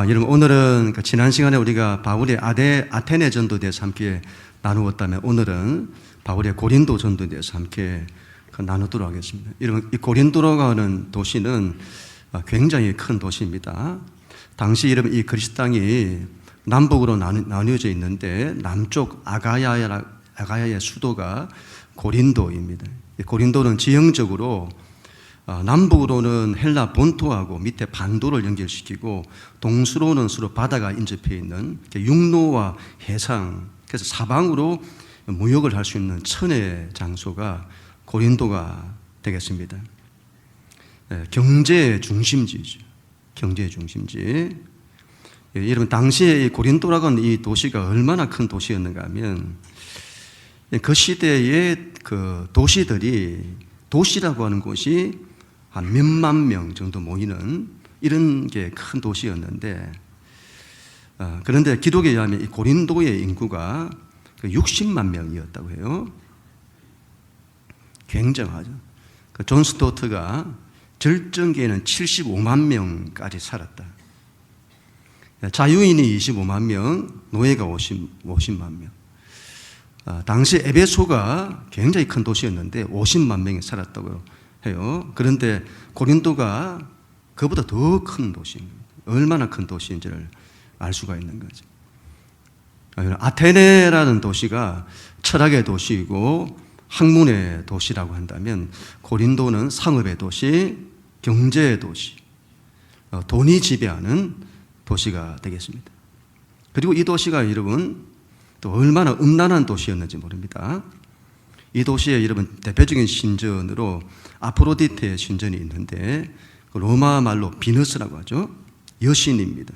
여러분, 오늘은 지난 시간에 우리가 바울의 아테네 전도에 대해서 함께 나누었다면, 오늘은 바울의 고린도 전도에 대해서 함께 나누도록 하겠습니다. 여러분, 이 고린도라고 하는 도시는 굉장히 큰 도시입니다. 당시 여러분, 이 그리스 땅이 남북으로 나뉘어져 있는데, 남쪽 아가야의 수도가 고린도입니다. 고린도는 지형적으로 남북으로는 헬라 본토하고 밑에 반도를 연결시키고, 동수로는 서로 바다가 인접해 있는 육로와 해상, 그래서 사방으로 무역을 할 수 있는 천의 장소가 고린도가 되겠습니다. 경제의 중심지죠. 경제의 중심지. 여러분, 당시에 고린도라고 하는 이 도시가 얼마나 큰 도시였는가 하면, 그 시대의 그 도시라고 하는 곳이 한 몇만 명 정도 모이는 이런 게 큰 도시였는데, 그런데 기록에 의하면 이 고린도의 인구가 60만 명이었다고 해요. 굉장하죠. 존 스토트가 절정기에는 75만 명까지 살았다. 자유인이 25만 명, 노예가 50만 명. 당시 에베소가 굉장히 큰 도시였는데 50만 명이 살았다고 해요. 그런데 고린도가 그보다 더 큰 도시입니다. 얼마나 큰 도시인지를 알 수가 있는 거죠. 아테네라는 도시가 철학의 도시이고 학문의 도시라고 한다면, 고린도는 상업의 도시, 경제의 도시, 돈이 지배하는 도시가 되겠습니다. 그리고 이 도시가 여러분 또 얼마나 음란한 도시였는지 모릅니다. 이 도시에 여러분 대표적인 신전으로 아프로디테의 신전이 있는데, 로마 말로 비너스라고 하죠. 여신입니다.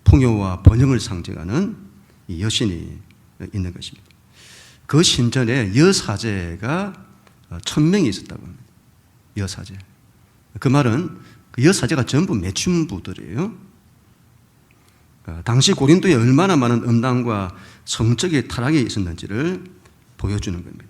풍요와 번영을 상징하는 이 여신이 있는 것입니다. 그 신전에 여사제가 1000명이 있었다고 합니다. 여사제. 그 말은 그 여사제가 전부 매춘부들이에요. 당시 고린도에 얼마나 많은 음란과 성적인 타락이 있었는지를 보여주는 겁니다.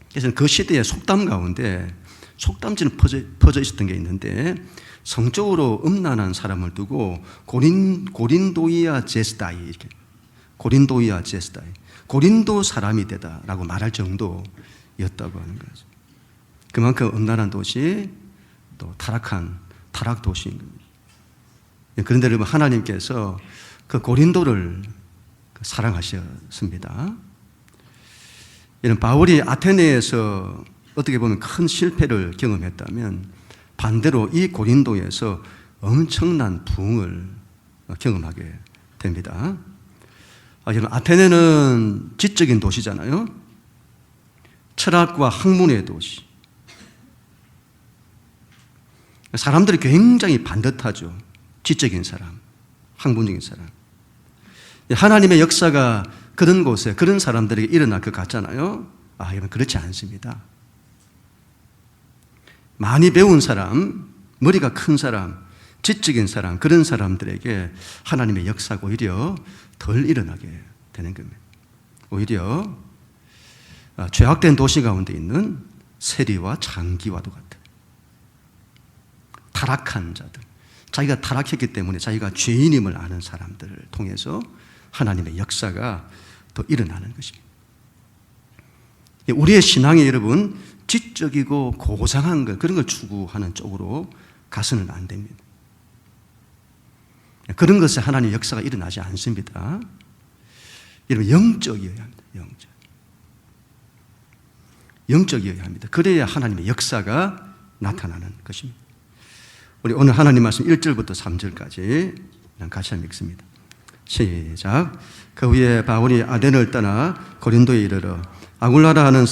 그래서 그 시대의 속담 가운데 속담지는 퍼져 있었던 게 있는데, 성적으로 음란한 사람을 두고 고린도이아 제스다이, 이렇게 고린도이아 제스다이, 고린도 사람이 되다라고 말할 정도였다고 하는 거죠. 그만큼 음란한 도시, 또 타락 도시인 겁니다. 그런데 여러분, 하나님께서 그 고린도를 사랑하셨습니다. 이런 바울이 아테네에서 어떻게 보면 큰 실패를 경험했다면, 반대로 이 고린도에서 엄청난 부흥을 경험하게 됩니다. 여러분, 아테네는 지적인 도시잖아요. 철학과 학문의 도시. 사람들이 굉장히 반듯하죠. 지적인 사람, 학문적인 사람. 하나님의 역사가 그런 곳에, 그런 사람들에게 일어날 것 같잖아요. 여러분, 그렇지 않습니다. 많이 배운 사람, 머리가 큰 사람, 지적인 사람, 그런 사람들에게 하나님의 역사가 오히려 덜 일어나게 되는 겁니다. 오히려 죄악된 도시 가운데 있는 세리와 장기와도 같아요. 타락한 자들, 자기가 타락했기 때문에 자기가 죄인임을 아는 사람들을 통해서 하나님의 역사가 더 일어나는 것입니다. 우리의 신앙이 여러분 지적이고 고상한 것, 그런 걸 추구하는 쪽으로 가서는 안 됩니다. 그런 것에 하나님의 역사가 일어나지 않습니다. 여러분, 영적이어야 합니다. 영적이어야 합니다. 그래야 하나님의 역사가 나타나는 것입니다. 우리 오늘 하나님 말씀 1절부터 3절까지 같이 한번 읽습니다. 시작. 그 후에 바울이 아덴을 떠나 고린도에 이르러 아굴라라 하는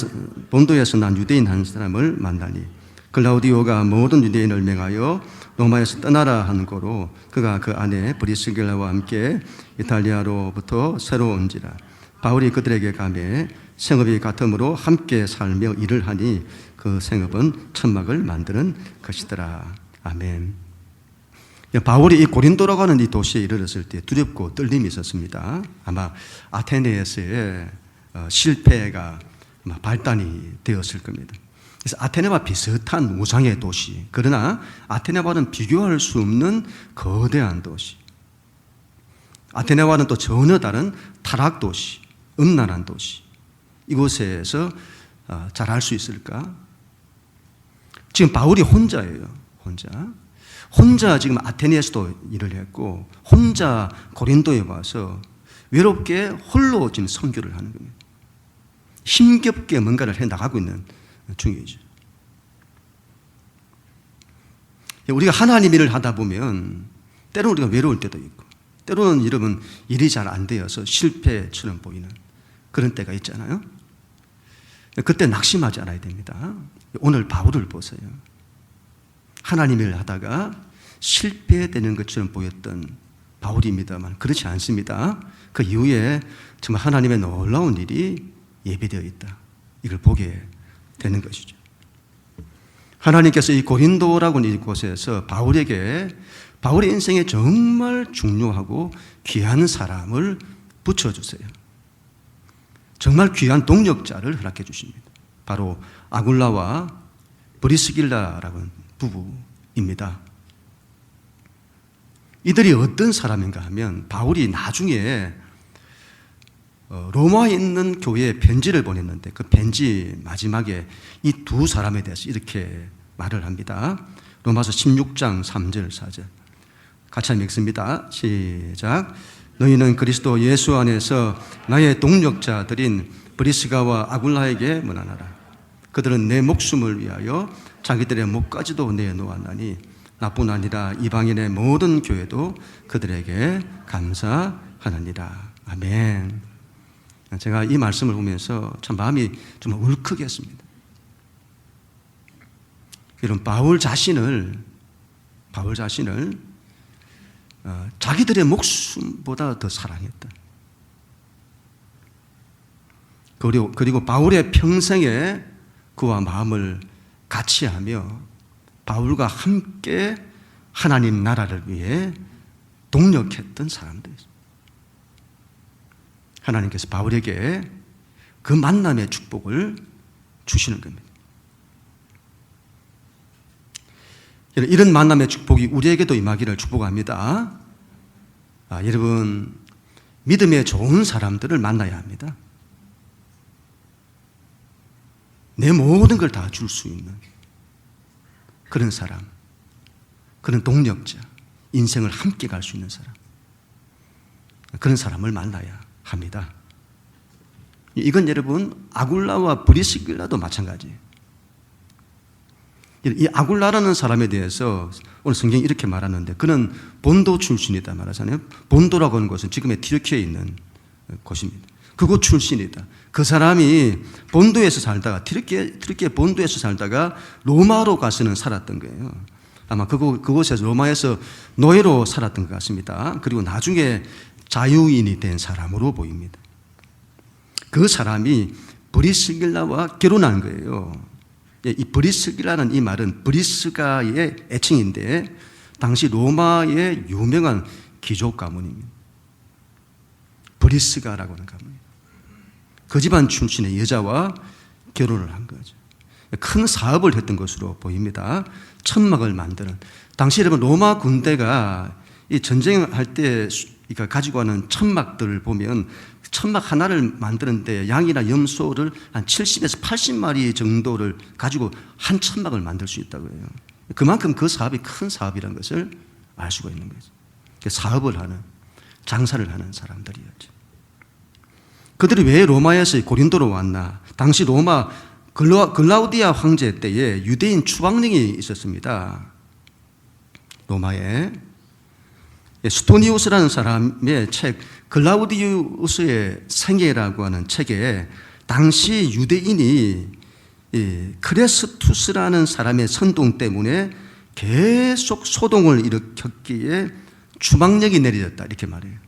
본도에서 난 유대인 한 사람을 만나니, 글라우디오가 모든 유대인을 명하여 로마에서 떠나라 한 고로 그가 그 아내 브리스길라와 함께 이탈리아로부터 새로 온지라. 바울이 그들에게 가매 생업이 같으므로 함께 살며 일을 하니, 그 생업은 천막을 만드는 것이더라. 아멘. 바울이 이 고린도라고 하는 이 도시에 이르렀을 때 두렵고 떨림이 있었습니다. 아마 아테네에서의 실패가 발단이 되었을 겁니다. 그래서 아테네와 비슷한 무상의 도시, 그러나 아테네와는 비교할 수 없는 거대한 도시, 아테네와는 또 전혀 다른 타락 도시, 음란한 도시, 이곳에서 잘할 수 있을까? 지금 바울이 혼자예요. 혼자 지금 아테네에서도 일을 했고 혼자 고린도에 와서 외롭게 홀로 지금 선교를 하는 겁니다. 힘겹게 뭔가를 해 나가고 있는 중이죠. 우리가 하나님 일을 하다 보면 때로는 우리가 외로울 때도 있고 때로는 여러분 일이 잘 안 되어서 실패처럼 보이는 그런 때가 있잖아요. 그때 낙심하지 않아야 됩니다. 오늘 바울을 보세요. 하나님 일을 하다가 실패되는 것처럼 보였던 바울입니다만 그렇지 않습니다. 그 이후에 정말 하나님의 놀라운 일이 예비되어 있다. 이걸 보게 되는 것이죠. 하나님께서 이 고린도라고 하는 이곳에서 바울에게 바울의 인생에 정말 중요하고 귀한 사람을 붙여주세요. 정말 귀한 동력자를 허락해 주십니다. 바로 아굴라와 브리스길라라고 하는 부부입니다. 이들이 어떤 사람인가 하면 바울이 나중에 로마에 있는 교회에 편지를 보냈는데 그 편지 마지막에 이 두 사람에 대해서 이렇게 말을 합니다. 로마서 16장 3절 4절 같이 한번 읽습니다. 시작. 너희는 그리스도 예수 안에서 나의 동력자들인 브리스가와 아굴라에게 문안하라. 그들은 내 목숨을 위하여 자기들의 목까지도 내놓았나니 나뿐 아니라 이방인의 모든 교회도 그들에게 감사하느니라. 아멘. 제가 이 말씀을 보면서 참 마음이 좀 울컥했습니다. 여러분, 바울 자신을 자기들의 목숨보다 더 사랑했다. 그리고 바울의 평생에 그와 마음을 같이 하며 바울과 함께 하나님 나라를 위해 동력했던 사람들이죠. 하나님께서 바울에게 그 만남의 축복을 주시는 겁니다. 이런 만남의 축복이 우리에게도 임하기를 축복합니다. 여러분, 믿음의 좋은 사람들을 만나야 합니다. 내 모든 걸 다 줄 수 있는 그런 사람, 그런 동력자, 인생을 함께 갈 수 있는 사람, 그런 사람을 만나야 합니다. 이건 여러분 아굴라와 브리스길라도 마찬가지예요. 이 아굴라라는 사람에 대해서 오늘 성경이 이렇게 말하는데 그는 본도 출신이다 말하잖아요. 본도라고 하는 곳은 지금의 튀르키예에 있는 곳입니다. 그곳 출신이다. 그 사람이 본도에서 살다가 튀르키예 본도에서 살다가 로마로 가서는 살았던 거예요. 아마 그곳에서 로마에서 노예로 살았던 것 같습니다. 그리고 나중에 자유인이 된 사람으로 보입니다. 그 사람이 브리스길라와 결혼한 거예요. 이 브리스길라는 이 말은 브리스가의 애칭인데 당시 로마의 유명한 귀족 가문입니다. 브리스가라고 하는 가문입니다. 그 집안 출신의 여자와 결혼을 한 거죠. 큰 사업을 했던 것으로 보입니다. 천막을 만드는. 당시 여러분 로마 군대가 이 전쟁할 때 가지고 가는 천막들을 보면 천막 하나를 만드는데 양이나 염소를 한 70에서 80마리 정도를 가지고 한 천막을 만들 수 있다고 해요. 그만큼 그 사업이 큰 사업이라는 것을 알 수가 있는 거죠. 사업을 하는, 장사를 하는 사람들이었죠. 그들이 왜 로마에서 고린도로 왔나? 당시 로마 글라우디아 황제 때에 유대인 추방령이 있었습니다. 로마에. 스토니우스라는 사람의 책 글라우디우스의 생애라고 하는 책에 당시 유대인이 크레스투스라는 사람의 선동 때문에 계속 소동을 일으켰기에 추방령이 내려졌다 이렇게 말해요.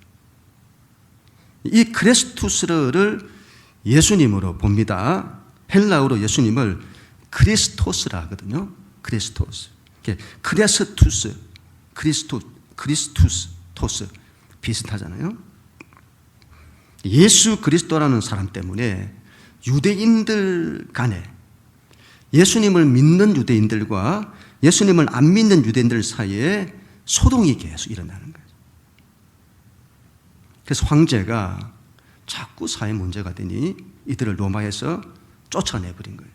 이 크레스투스를 예수님으로 봅니다. 헬라어로 예수님을 크리스토스라 하거든요. 크리스토스. 크리스투스 비슷하잖아요. 예수 그리스도라는 사람 때문에 유대인들 간에 예수님을 믿는 유대인들과 예수님을 안 믿는 유대인들 사이에 소동이 계속 일어나는 거예요. 그래서 황제가 자꾸 사회 문제가 되니 이들을 로마에서 쫓아내버린 거예요.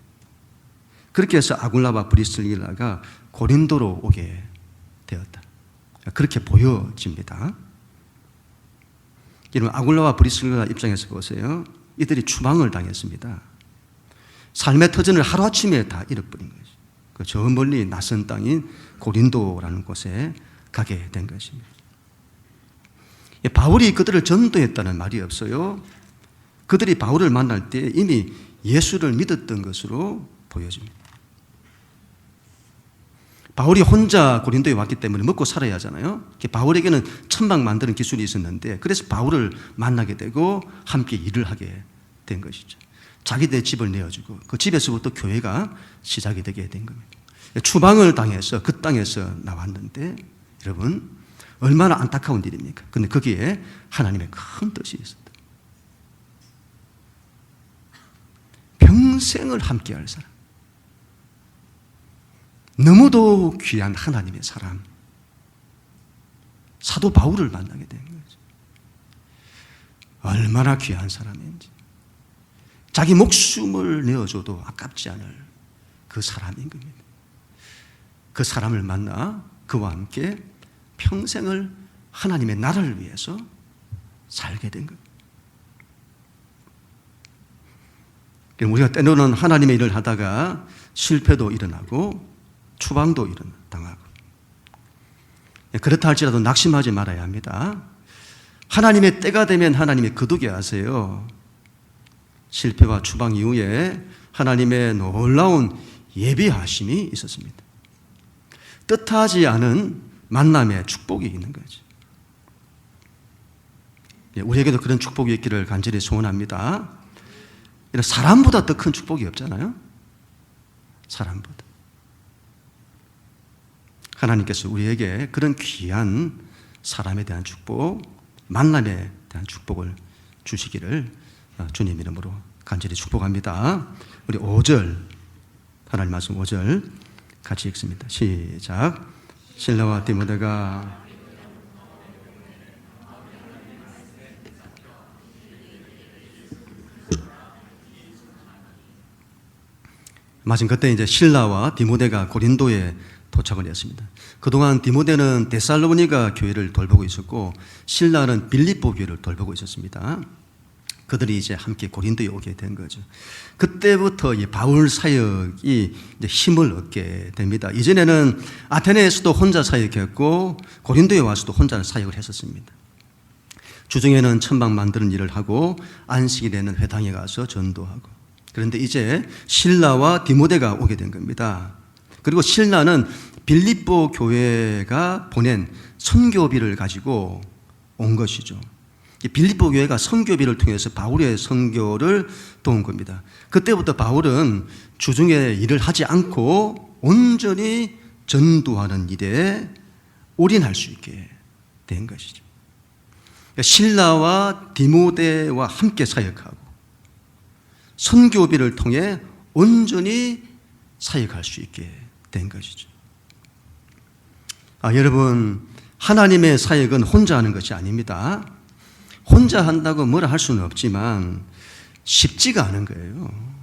그렇게 해서 아굴라와 브리슬리라가 고린도로 오게 되었다. 그렇게 보여집니다. 여러분, 아굴라와 브리슬라 입장에서 보세요. 이들이 추방을 당했습니다. 삶의 터전을 하루아침에 다 잃어버린 거죠. 저 멀리 낯선 땅인 고린도라는 곳에 가게 된 것입니다. 바울이 그들을 전도했다는 말이 없어요. 그들이 바울을 만날 때 이미 예수를 믿었던 것으로 보여집니다. 바울이 혼자 고린도에 왔기 때문에 먹고 살아야 하잖아요. 바울에게는 천막 만드는 기술이 있었는데 그래서 바울을 만나게 되고 함께 일을 하게 된 것이죠. 자기들의 집을 내어주고 그 집에서부터 교회가 시작이 되게 된 겁니다. 추방을 당해서 그 땅에서 나왔는데 여러분 얼마나 안타까운 일입니까? 그런데 거기에 하나님의 큰 뜻이 있었다. 평생을 함께할 사람, 너무도 귀한 하나님의 사람, 사도 바울을 만나게 된 거죠. 얼마나 귀한 사람인지, 자기 목숨을 내어줘도 아깝지 않을 그 사람인 겁니다. 그 사람을 만나 그와 함께 평생을 하나님의 나라를 위해서 살게 된 겁니다. 우리가 때로는 하나님의 일을 하다가 실패도 일어나고 추방도 당하고, 그렇다 할지라도 낙심하지 말아야 합니다. 하나님의 때가 되면 하나님의 거두게 하세요. 실패와 추방 이후에 하나님의 놀라운 예비하심이 있었습니다. 뜻하지 않은 만남의 축복이 있는 거죠. 우리에게도 그런 축복이 있기를 간절히 소원합니다. 사람보다 더 큰 축복이 없잖아요. 사람보다. 하나님께서 우리에게 그런 귀한 사람에 대한 축복, 만남에 대한 축복을 주시기를 주님 이름으로 간절히 축복합니다. 우리 5절, 하나님 말씀 5절 같이 읽습니다. 시작. 실라와 디모데가 마침 그때 이제 실라와 디모데가 고린도에 도착을 했습니다. 그동안 디모데는 데살로니가 교회를 돌보고 있었고 실라는 빌립보 교회를 돌보고 있었습니다. 그들이 이제 함께 고린도에 오게 된 거죠. 그때부터 이 바울 사역이 이제 힘을 얻게 됩니다. 이전에는 아테네에서도 혼자 사역했고 고린도에 와서도 혼자 사역을 했었습니다. 주중에는 천막 만드는 일을 하고 안식일에는 회당에 가서 전도하고. 그런데 이제 실라와 디모데가 오게 된 겁니다. 그리고 실라는 빌립보 교회가 보낸 선교비를 가지고 온 것이죠. 빌립보 교회가 선교비를 통해서 바울의 선교를 도운 겁니다. 그때부터 바울은 주중에 일을 하지 않고 온전히 전도하는 일에 올인할 수 있게 된 것이죠. 실라와 디모데와 함께 사역하고 선교비를 통해 온전히 사역할 수 있게 된 것이죠. 여러분, 하나님의 사역은 혼자 하는 것이 아닙니다. 혼자 한다고 뭐라 할 수는 없지만 쉽지가 않은 거예요.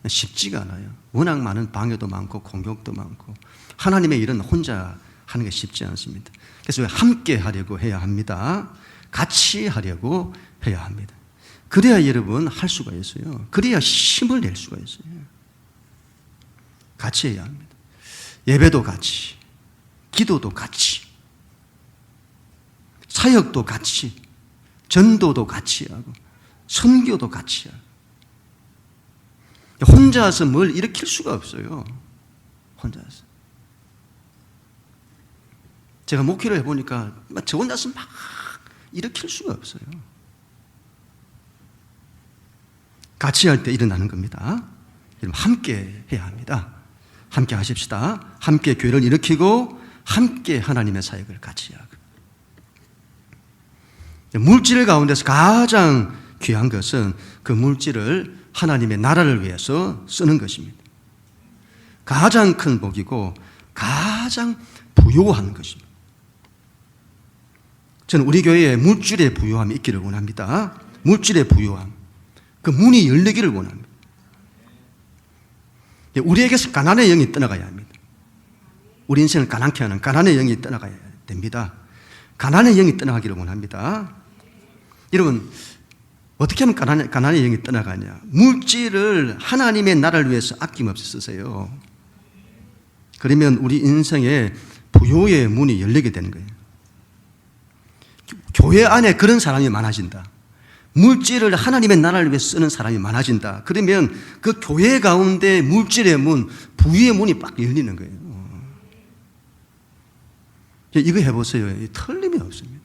쉽지가 않아요. 워낙 많은 방해도 많고 공격도 많고 하나님의 일은 혼자 하는 게 쉽지 않습니다. 그래서 함께 하려고 해야 합니다. 같이 하려고 해야 합니다. 그래야 여러분 할 수가 있어요. 그래야 힘을 낼 수가 있어요. 같이 해야 합니다. 예배도 같이, 기도도 같이, 사역도 같이, 전도도 같이 하고 선교도 같이 하고. 혼자서 뭘 일으킬 수가 없어요. 혼자서. 제가 목회를 해보니까 저 혼자서 막 일으킬 수가 없어요. 같이 할 때 일어나는 겁니다. 함께 해야 합니다. 함께 하십시다. 함께 교회를 일으키고 함께 하나님의 사역을 같이 하고. 물질 가운데서 가장 귀한 것은 그 물질을 하나님의 나라를 위해서 쓰는 것입니다. 가장 큰 복이고 가장 부요한 것입니다. 저는 우리 교회에 물질의 부요함이 있기를 원합니다. 물질의 부요함. 그 문이 열리기를 원합니다. 우리에게서 가난의 영이 떠나가야 합니다. 우리 인생을 가난케 하는 가난의 영이 떠나가야 됩니다. 가난의 영이 떠나가기를 원합니다. 여러분, 어떻게 하면 가난의 영이 떠나가냐? 물질을 하나님의 나라를 위해서 아낌없이 쓰세요. 그러면 우리 인생에 부요의 문이 열리게 되는 거예요. 교회 안에 그런 사람이 많아진다. 물질을 하나님의 나라를 위해서 쓰는 사람이 많아진다. 그러면 그 교회 가운데 물질의 문, 부유의 문이 빡 열리는 거예요. 이거 해보세요. 틀림이 없습니다.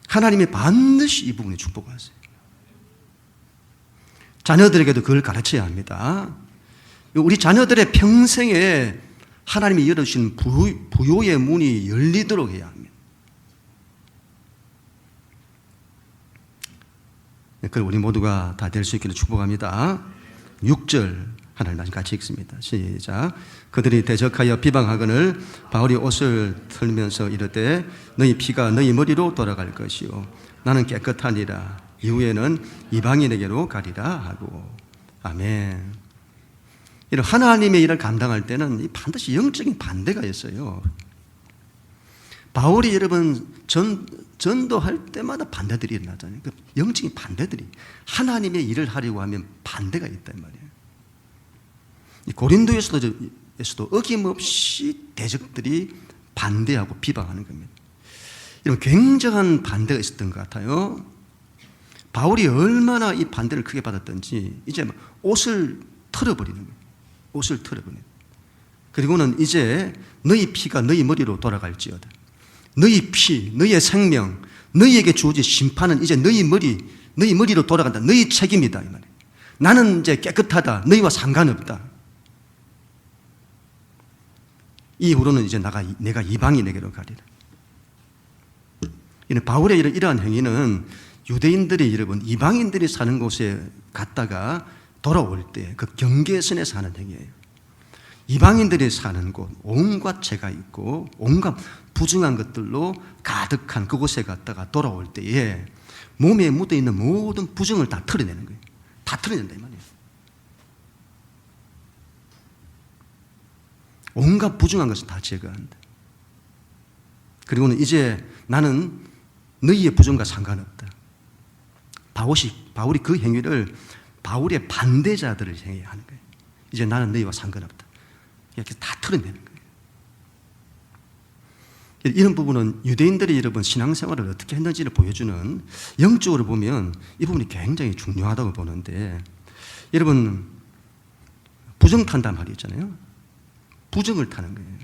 하나님이 반드시 이 부분에 축복하세요. 자녀들에게도 그걸 가르쳐야 합니다. 우리 자녀들의 평생에 하나님이 열어주신 부요의 문이 열리도록 해야 합니다. 그걸 우리 모두가 다 될 수 있기를 축복합니다. 6절 하나님 말씀 같이 읽습니다. 시작. 그들이 대적하여 비방하거늘 바울이 옷을 털면서 이르되 너희 피가 너희 머리로 돌아갈 것이요 나는 깨끗하니라 이후에는 이방인에게로 가리라 하고. 아멘. 이런 하나님의 일을 감당할 때는 반드시 영적인 반대가 있어요. 바울이 여러분 전도할 때마다 반대들이 일어나잖아요. 그 영적인 반대들이 하나님의 일을 하려고 하면 반대가 있단 말이에요. 고린도에서도 어김없이 대적들이 반대하고 비방하는 겁니다. 이런 굉장한 반대가 있었던 것 같아요. 바울이 얼마나 이 반대를 크게 받았던지 이제 옷을 털어버리는 거예요. 옷을 털어버리는. 그리고는 이제 너희 피가 너희 머리로 돌아갈지어다. 너희 피, 너희의 생명, 너희에게 주어진 심판은 이제 너희 머리로 돌아간다. 너희 책임이다 이 말이에요. 나는 이제 깨끗하다. 너희와 상관없다. 이후로는 이제 내가 이방인에게로 가리라. 바울의 이러한 행위는 유대인들이 여러분 이방인들이 사는 곳에 갔다가 돌아올 때 그 경계선에서 하는 행위예요. 이방인들이 사는 곳 온갖 죄가 있고 온갖 부정한 것들로 가득한 그곳에 갔다가 돌아올 때에 몸에 묻어있는 모든 부정을 다 털어내는 거예요. 다 털어낸다 이 말이에요. 온갖 부정한 것을 다 제거한다. 그리고는 이제 나는 너희의 부정과 상관없다. 바울이 그 행위를 바울의 반대자들을 행해야 하는 거예요. 이제 나는 너희와 상관없다. 이렇게 다 털어내는 거예요. 이런 부분은 유대인들이 여러분 신앙생활을 어떻게 했는지를 보여주는, 영적으로 보면 이 부분이 굉장히 중요하다고 보는데, 여러분 부정 탄단 말이 있잖아요. 부정을 타는 거예요.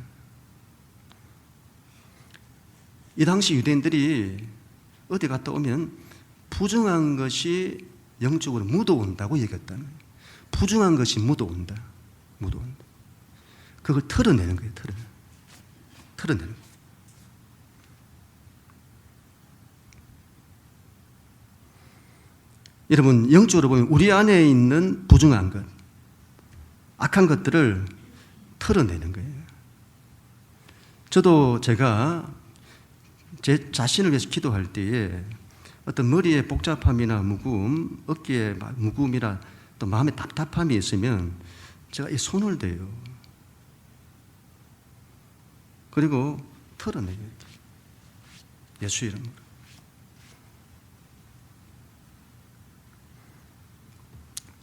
이 당시 유대인들이 어디 갔다 오면 부정한 것이 영적으로 묻어온다고 얘기했다는 거예요. 부정한 것이 묻어온다. 그걸 털어내는 거예요. 털어내는 거예요. 여러분 영적으로 보면 우리 안에 있는 부정한 것, 악한 것들을 털어내는 거예요. 저도 제가 제 자신을 위해서 기도할 때에 어떤 머리에 복잡함이나 무거움, 어깨에 무거움이나 또 마음에 답답함이 있으면 제가 이 손을 대요. 그리고 털어내요. 예수 이름으로.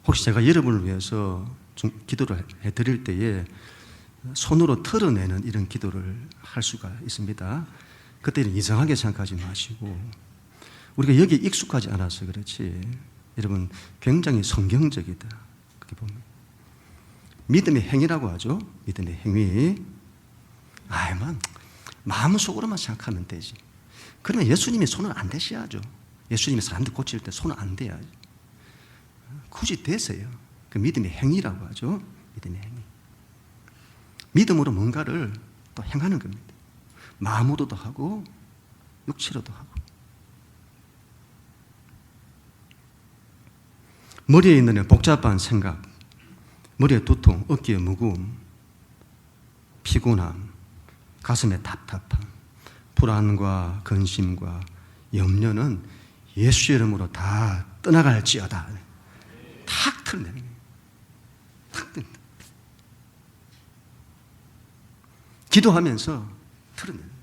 혹시 제가 여러분을 위해서 기도를 해드릴 때에 손으로 털어내는 이런 기도를 할 수가 있습니다. 그때는 이상하게 생각하지 마시고, 우리가 여기에 익숙하지 않아서 그렇지 여러분 굉장히 성경적이다. 그렇게 보면 믿음의 행위라고 하죠. 믿음의 행위. 마음속으로만 생각하면 되지. 그러면 예수님이 손을 안 대셔야죠. 예수님이 사람들 고칠 때 손을 안 대야죠. 굳이 대세요. 그 믿음의 행위라고 하죠. 믿음의 행위. 믿음으로 뭔가를 또 행하는 겁니다. 마음으로도 하고 육체로도 하고. 머리에 있는 복잡한 생각, 머리에 두통, 어깨에 무거움, 피곤함, 가슴에 답답함, 불안과 근심과 염려는 예수 이름으로 다 떠나갈지어다. 탁 틀어내는 거예요. 탁 뜬다. 기도하면서 틀어내는 거예요.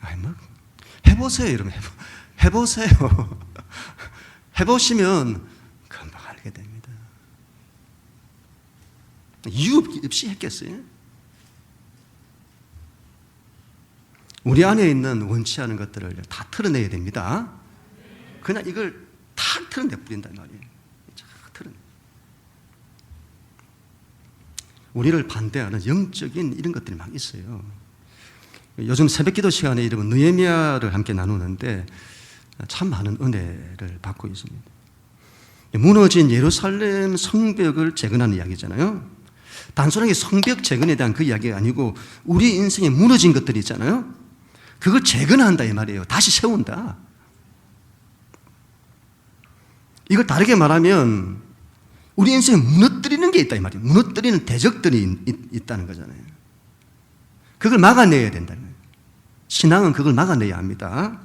아니 뭐 해보세요, 여러분. 해보세요. 해보시면 금방 알게 됩니다. 이유 없이 했겠어요? 우리 안에 있는 원치 않은 것들을 다 털어내야 됩니다. 그냥 이걸 탁 털어내 버린단 말이에요. 탁 털어내. 우리를 반대하는 영적인 이런 것들이 막 있어요. 요즘 새벽기도 시간에 여러분 느헤미야를 함께 나누는데 참 많은 은혜를 받고 있습니다. 무너진 예루살렘 성벽을 재건하는 이야기잖아요. 단순하게 성벽 재건에 대한 그 이야기가 아니고 우리 인생에 무너진 것들이 있잖아요. 그걸 재건한다 이 말이에요. 다시 세운다. 이걸 다르게 말하면 우리 인생에 무너뜨리는 게 있다 이 말이에요. 무너뜨리는 대적들이 있다는 거잖아요. 그걸 막아내야 된다는 거예요. 신앙은 그걸 막아내야 합니다.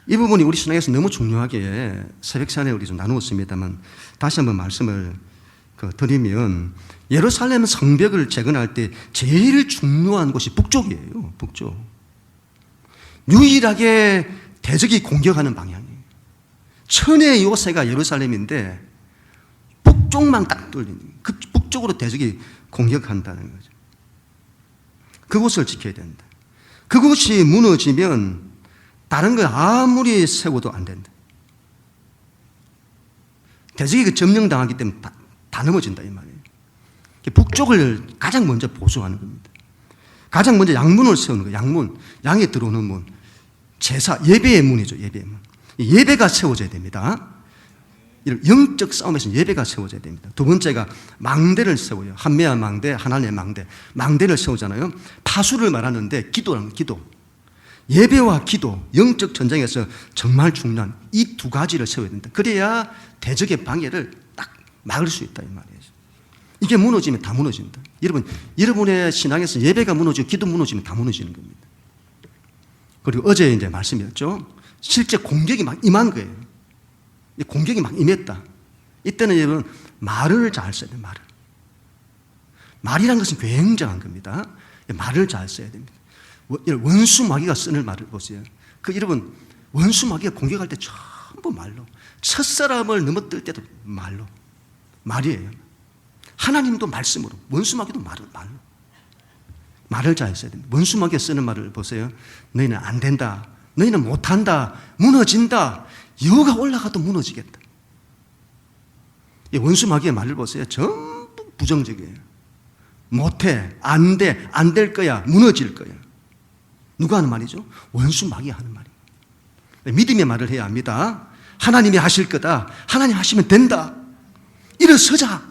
이 부분이 우리 신앙에서 너무 중요하게 새벽 시간에 우리 좀 나누었습니다만 다시 한번 말씀을 드리면 예루살렘 성벽을 재건할 때 제일 중요한 곳이 북쪽이에요. 북쪽. 유일하게 대적이 공격하는 방향이에요. 천의 요새가 예루살렘인데 북쪽만 딱 뚫리는 그 북쪽으로 대적이 공격한다는 거죠. 그곳을 지켜야 된다. 그곳이 무너지면 다른 거 아무리 세워도 안 된다. 대적이 그 점령당하기 때문에 다 넘어진다 이 말이에요. 북쪽을 가장 먼저 보수하는 겁니다. 가장 먼저 양문을 세우는 거예요. 양문, 양에 들어오는 문, 제사, 예배의 문이죠. 예배의 문. 예배가 세워져야 됩니다. 이런 영적 싸움에서는 예배가 세워져야 됩니다. 두 번째가 망대를 세워요. 한매와 망대, 하나님의 망대. 망대를 세우잖아요. 파수를 말하는데 기도라는 기도. 예배와 기도, 영적 전쟁에서 정말 중요한 이 두 가지를 세워야 된다. 그래야 대적의 방해를 딱 막을 수 있다 이 말이에요. 이게 무너지면 다 무너진다. 여러분, 여러분의 신앙에서 예배가 무너지고 기도 무너지면 다 무너지는 겁니다. 그리고 어제 이제 말씀이었죠. 실제 공격이 막 임한 거예요. 공격이 막 임했다. 이때는 여러분 말을 잘 써야 돼요. 말을. 말이라는 것은 굉장한 겁니다. 말을 잘 써야 됩니다. 원수 마귀가 쓰는 말을 보세요. 여러분 원수 마귀가 공격할 때 전부 말로, 첫사람을 넘어뜨릴 때도 말로, 말이에요. 하나님도 말씀으로, 원수 마귀도 말로. 말을 잘 써야 됩니다. 원수 마귀가 쓰는 말을 보세요. 너희는 안 된다. 너희는 못한다. 무너진다. 여우가 올라가도 무너지겠다. 이 원수 마귀의 말을 보세요. 전부 부정적이에요. 못해, 안 돼, 안 될 거야, 무너질 거야. 누가 하는 말이죠? 원수 마귀가 하는 말이에요. 믿음의 말을 해야 합니다. 하나님이 하실 거다. 하나님 하시면 된다. 일어서자.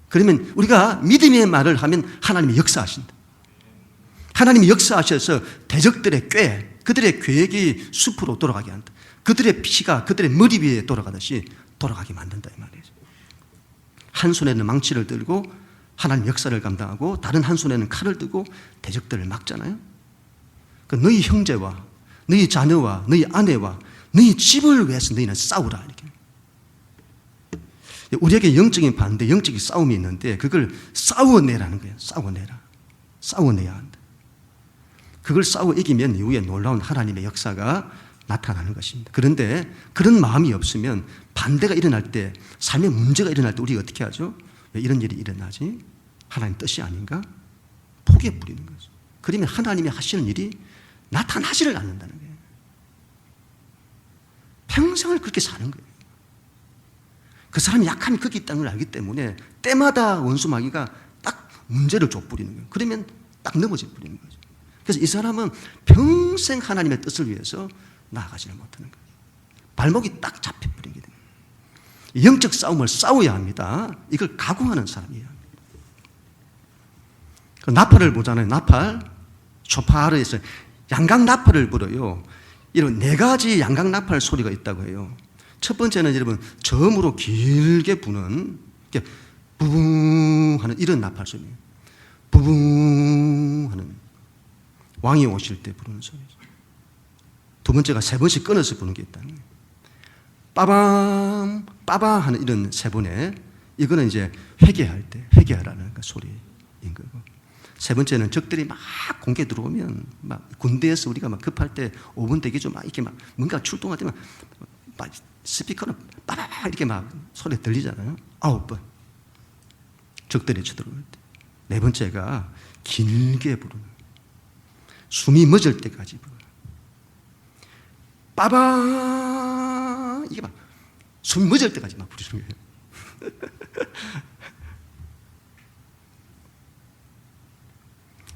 그러면 우리가 믿음의 말을 하면 하나님이 역사하신다. 하나님이 역사하셔서 대적들의 꾀, 그들의 계획이 숲으로 돌아가게 한다. 그들의 피가 그들의 머리 위에 돌아가듯이 돌아가게 만든다 이 말이에요. 한 손에는 망치를 들고 하나님 역사를 감당하고 다른 한 손에는 칼을 들고 대적들을 막잖아요. 너희 형제와 너희 자녀와 너희 아내와 너희 집을 위해서 너희는 싸우라 이렇게. 우리에게 영적인 반대, 영적인 싸움이 있는데 그걸 싸워내라는 거예요. 싸워내야 한다. 그걸 싸워 이기면 이후에 놀라운 하나님의 역사가 나타나는 것입니다. 그런데 그런 마음이 없으면 반대가 일어날 때, 삶의 문제가 일어날 때 우리가 어떻게 하죠? 왜 이런 일이 일어나지? 하나님 뜻이 아닌가? 포기해 버리는 거죠. 그러면 하나님이 하시는 일이 나타나지를 않는다는 거예요. 평생을 그렇게 사는 거예요. 그 사람이 약함이 거기 있다는 걸 알기 때문에 때마다 원수 마귀가 딱 문제를 줘버리는 거예요. 그러면 딱 넘어져 버리는 거죠. 그래서 이 사람은 평생 하나님의 뜻을 위해서 나아가지를 못하는 거예요. 발목이 딱 잡혀버리게 됩니다. 영적 싸움을 싸워야 합니다. 이걸 각오하는 사람이에요. 그 나팔을 보잖아요. 나팔, 쇼파르에서 양각 나팔을 불어요. 이런 네 가지 양각 나팔 소리가 있다고 해요. 첫 번째는 여러분 저음으로 길게 부는 부붕 하는 이런 나팔 소리예요. 부붕 하는, 왕이 오실 때 부르는 소리죠. 두 번째가 세 번씩 끊어서 부르는 게 있다는 거예요. 빠밤, 빠바 하는 이런 세 번에, 이거는 이제 회개할 때, 회개하라는 그 소리인 거고. 세 번째는 적들이 막 공개 들어오면, 막 군대에서 우리가 막 급할 때 5분 대기 좀 막 이렇게 막 뭔가 출동할 때만 막 스피커는 빠바바 이렇게 막 소리 들리잖아요. 9번. 적들이 쳐들어올 때. 네 번째가 길게 부르는, 숨이 멎을 때까지 부르는. 빠바, 이게 막 숨이 멎을 때까지 막 부르는 거예요.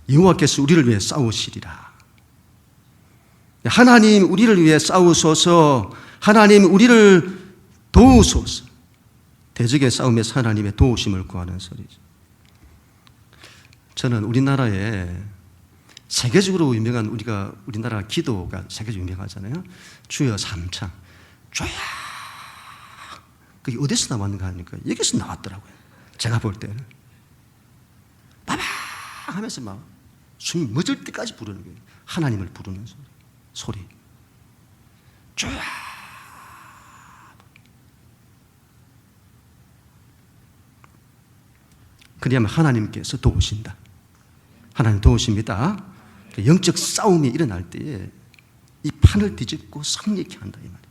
여호와께서 우리를 위해 싸우시리라. 하나님 우리를 위해 싸우소서. 하나님 우리를 도우소서. 대적의 싸움에서 하나님의 도우심을 구하는 소리죠. 저는 우리나라에 세계적으로 유명한, 우리나라 기도가 세계적으로 유명하잖아요. 주여 삼창, 주여. 그게 어디서 나왔는가 하니까 여기서 나왔더라고요. 제가 볼 때는. 빠바 하면서 막 숨이 멎을 때까지 부르는 거예요. 하나님을 부르는 소리. 주여. 그래야만 하나님께서 도우신다. 하나님 도우십니다. 영적 싸움이 일어날 때에 이 판을 뒤집고 승리케 한다, 이 말이에요.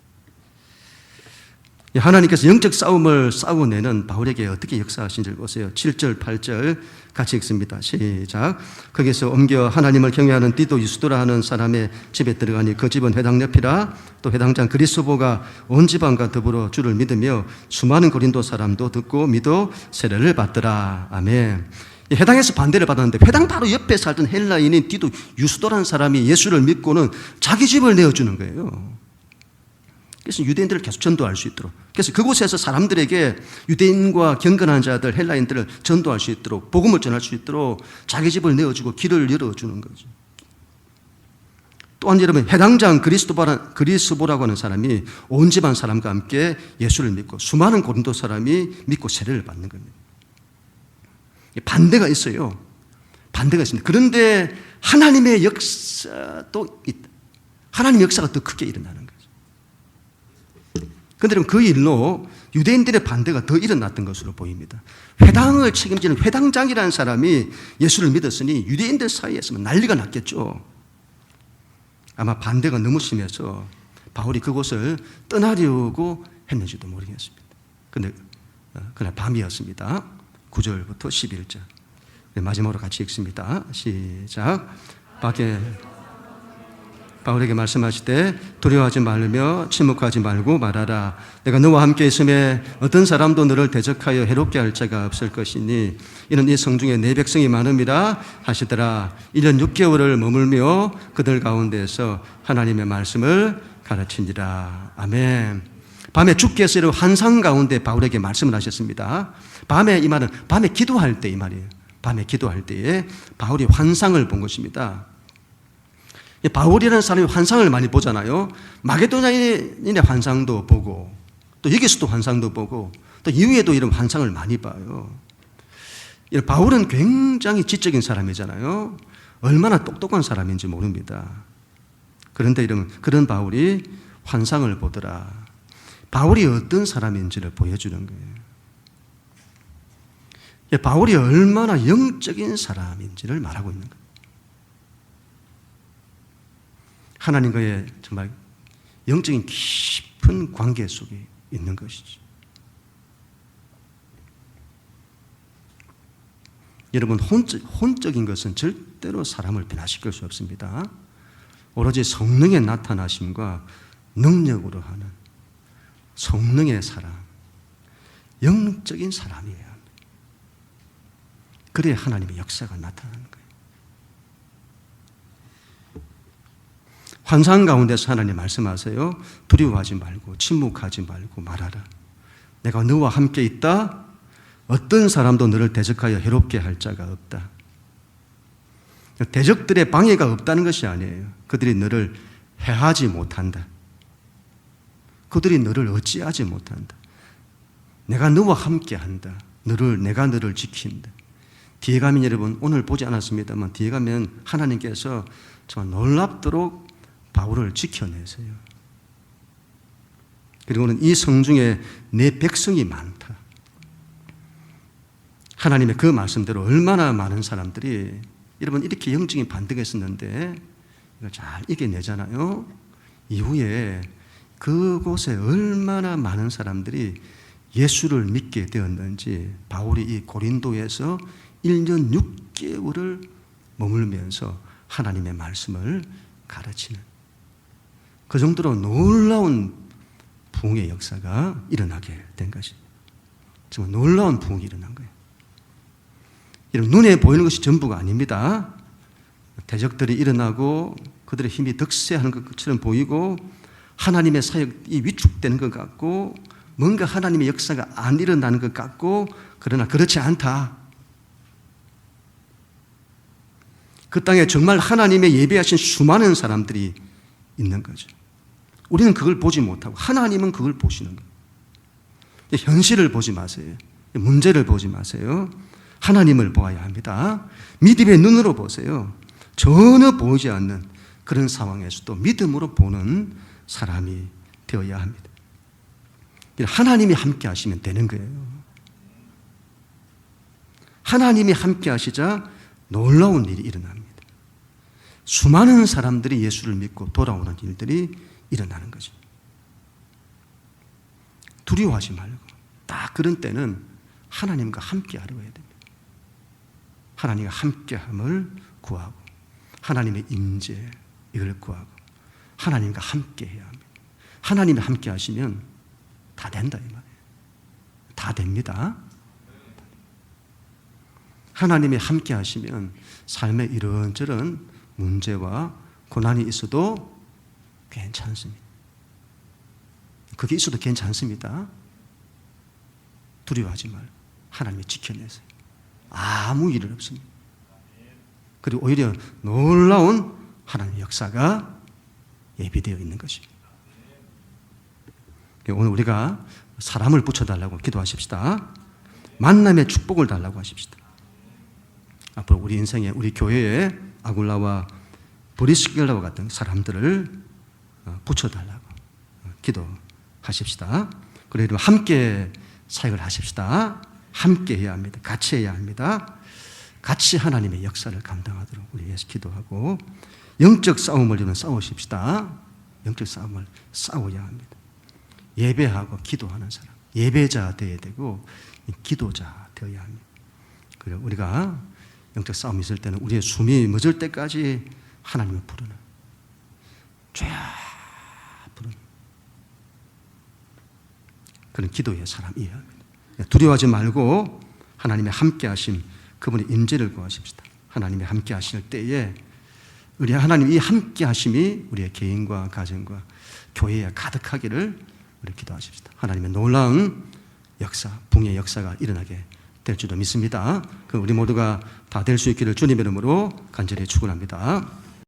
하나님께서 영적 싸움을 싸워내는 바울에게 어떻게 역사하신지 보세요. 7절, 8절 같이 읽습니다. 시작. 거기서 옮겨 하나님을 경외하는 디도 유스도라 하는 사람의 집에 들어가니 그 집은 회당 옆이라. 또 회당장 그리스보가 온 집안과 더불어 주를 믿으며 수많은 고린도 사람도 듣고 믿어 세례를 받더라. 아멘. 회당에서 반대를 받았는데 회당 바로 옆에 살던 헬라인인 디도 유스도라는 사람이 예수를 믿고는 자기 집을 내어주는 거예요. 그래서 유대인들을 계속 전도할 수 있도록, 그래서 그곳에서 사람들에게 유대인과 경건한 자들, 헬라인들을 전도할 수 있도록, 복음을 전할 수 있도록 자기 집을 내어주고 길을 열어주는 거죠. 또한 여러분, 해당장 그리스보라고 하는 사람이 온 집안 사람과 함께 예수를 믿고 수많은 고린도 사람이 믿고 세례를 받는 겁니다. 반대가 있어요. 반대가 있습니다. 그런데 하나님의 역사도 있다. 하나님의 역사가 더 크게 일어나는 거예요. 그런데 그 일로 유대인들의 반대가 더 일어났던 것으로 보입니다. 회당을 책임지는 회당장이라는 사람이 예수를 믿었으니 유대인들 사이에서는 난리가 났겠죠. 아마 반대가 너무 심해서 바울이 그곳을 떠나려고 했는지도 모르겠습니다. 그런데 그날 밤이었습니다. 9절부터 11절. 마지막으로 같이 읽습니다. 시작. 밖에 바울에게 말씀하시되 두려워하지 말며 침묵하지 말고 말하라. 내가 너와 함께 있음에 어떤 사람도 너를 대적하여 해롭게 할 자가 없을 것이니 이는 이 성중에 내 백성이 많음이라 하시더라. 1년 6개월을 머물며 그들 가운데에서 하나님의 말씀을 가르치니라. 아멘. 밤에 주께서 이런 환상 가운데 바울에게 말씀을 하셨습니다. 밤에, 이 말은 밤에 기도할 때 이 말이에요. 밤에 기도할 때에 바울이 환상을 본 것입니다. 바울이라는 사람이 환상을 많이 보잖아요. 마게도냐인의 환상도 보고 또 여기서도 환상도 보고 또 이후에도 이런 환상을 많이 봐요. 바울은 굉장히 지적인 사람이잖아요. 얼마나 똑똑한 사람인지 모릅니다. 그런데 이런 그런 바울이 환상을 보더라. 바울이 어떤 사람인지를 보여주는 거예요. 바울이 얼마나 영적인 사람인지를 말하고 있는 거예요. 하나님과의 정말 영적인 깊은 관계 속에 있는 것이죠. 여러분, 혼적인 것은 절대로 사람을 변화시킬 수 없습니다. 오로지 성령의 나타나심과 능력으로 하는 성령의 사람, 영적인 사람이에요. 그래야 하나님의 역사가 나타나는 거예요. 환상 가운데서 하나님 말씀하세요. 두려워하지 말고 침묵하지 말고 말하라. 내가 너와 함께 있다. 어떤 사람도 너를 대적하여 해롭게 할 자가 없다. 대적들의 방해가 없다는 것이 아니에요. 그들이 너를 해하지 못한다. 그들이 너를 어찌하지 못한다. 내가 너와 함께 한다. 내가 너를 지킨다. 뒤에 가면 여러분 오늘 보지 않았습니다만 뒤에 가면 하나님께서 정말 놀랍도록 바울을 지켜내세요. 그리고는 이 성중에 내 백성이 많다. 하나님의 그 말씀대로 얼마나 많은 사람들이 여러분 이렇게 영적인 반대가 있었는데 이걸 잘 이겨내잖아요. 이후에 그곳에 얼마나 많은 사람들이 예수를 믿게 되었는지 바울이 이 고린도에서 1년 6개월을 머물면서 하나님의 말씀을 가르치는 그 정도로 놀라운 부흥의 역사가 일어나게 된 것입니다. 정말 놀라운 부흥이 일어난 거예요. 여러분, 눈에 보이는 것이 전부가 아닙니다. 대적들이 일어나고 그들의 힘이 득세하는 것처럼 보이고 하나님의 사역이 위축되는 것 같고 뭔가 하나님의 역사가 안 일어나는 것 같고 그러나 그렇지 않다. 그 땅에 정말 하나님의 예배하신 수많은 사람들이 있는 거죠. 우리는 그걸 보지 못하고 하나님은 그걸 보시는 거예요. 현실을 보지 마세요. 문제를 보지 마세요. 하나님을 보아야 합니다. 믿음의 눈으로 보세요. 전혀 보이지 않는 그런 상황에서도 믿음으로 보는 사람이 되어야 합니다. 하나님이 함께 하시면 되는 거예요. 하나님이 함께 하시자 놀라운 일이 일어납니다. 수많은 사람들이 예수를 믿고 돌아오는 일들이 일어나는 거죠. 두려워하지 말고 딱 그런 때는 하나님과 함께 하려고 해야 됩니다. 하나님과 함께함을 구하고 하나님의 임재 이걸 구하고 하나님과 함께 해야 합니다. 하나님이 함께 하시면 다 된다 이 말이에요. 다 됩니다. 하나님이 함께 하시면 삶에 이런저런 문제와 고난이 있어도 괜찮습니다. 그게 있어도 괜찮습니다. 두려워하지 말고 하나님이 지켜내세요. 아무 일 없습니다. 그리고 오히려 놀라운 하나님의 역사가 예비되어 있는 것입니다. 오늘 우리가 사람을 붙여달라고 기도하십시다. 만남의 축복을 달라고 하십시다. 앞으로 우리 인생에 우리 교회에 아굴라와 브리스길라와 같은 사람들을 붙여달라고 기도하십시다. 그리고 함께 사역을 하십시다. 함께 해야 합니다. 같이 해야 합니다. 같이 하나님의 역사를 감당하도록 우리 위해서 기도하고 영적 싸움을 이루는 싸우십시다. 영적 싸움을 싸워야 합니다. 예배하고 기도하는 사람, 예배자 되어야 되고 기도자 되어야 합니다. 그리고 우리가 영적 싸움이 있을 때는 우리의 숨이 멎을 때까지 하나님을 부르는 쫙 부르는 그런 기도의 사람이어야 합니다. 두려워하지 말고 하나님의 함께 하심 그분의 임재를 구하십시다. 하나님의 함께 하실 때에 우리 하나님 이 함께 하심이 우리의 개인과 가정과 교회에 가득하기를 우리 기도하십시다. 하나님의 놀라운 역사, 붕의 역사가 일어나게 될 줄도 믿습니다. 그 우리 모두가 다 될 수 있기를 주님의 이름으로 간절히 축원합니다.